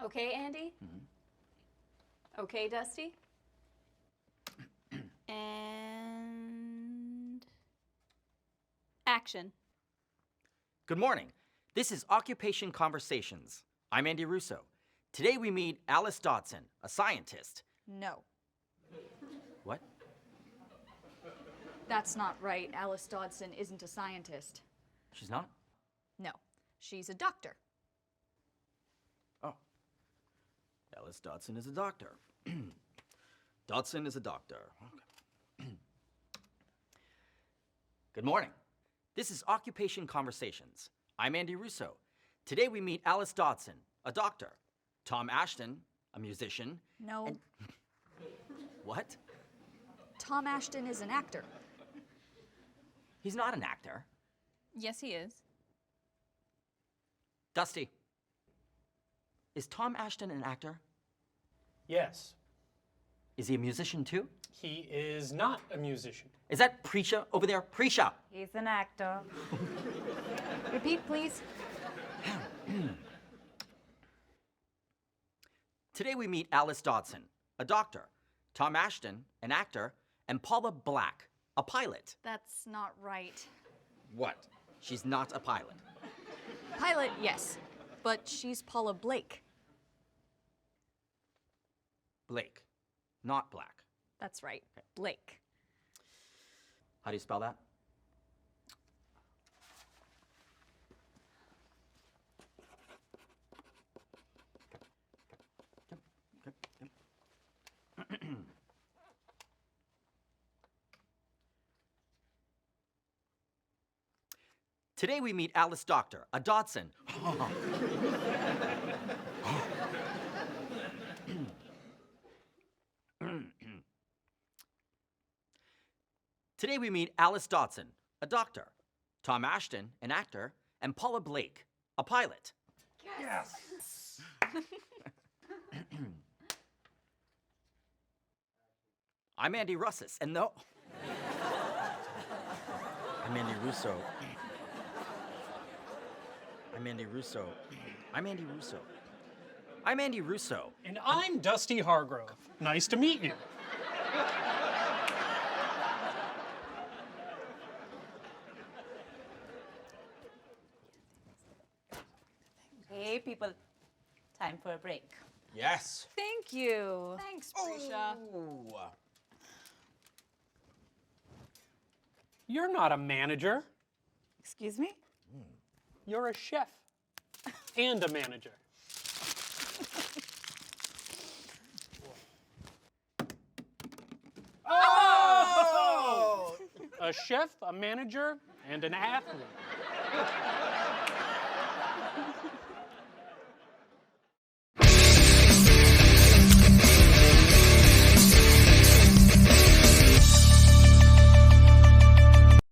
Okay, Andy? Okay, Dusty? And action. Good morning. This is Occupation Conversations. I'm Andy Russo. Today we meet Alice Dodson, a scientist. No, What? that's not right. Alice Dodson isn't a scientist. She's not? No, she's a doctor. Oh. Alice Dodson is a doctor. Dodson is a doctor. Okay. Good morning. This is Occupation Conversations. I'm Andy Russo. Today we meet Alice Dodson, a doctor. Tom Ashton, a musician. No, And- What? Tom Ashton is an actor. He's not an actor. Yes, he is. Dusty. Is Tom Ashton an actor? Yes, Is he a musician too? he is not a musician. Is that Prisha over there? Prisha! He's an actor. Repeat, please. Today we meet Alice Dodson, a doctor. Tom Ashton, an actor. And Paula Black, a pilot. That's not right. What? She's not a pilot. Pilot, yes, but she's Paula Blake. Blake, not Black. That's right, Blake. How do you spell that? Today we meet Alice Doctor, a Dodson. Today we meet Alice Dodson, a doctor. Tom Ashton, an actor. And Paula Blake, a pilot. Yes. I'm Andy Russo, and no. I'm Andy Russo. I'm Andy Russo. I'm Andy Russo. I'm Andy Russo. And I'm Dusty Hargrove. Nice to meet you. Hey, people. Time for a break. Yes. Thank you. Thanks, Prisha. You're not a manager. Excuse me? You're a chef and a manager. Oh! A chef, a manager, and an athlete.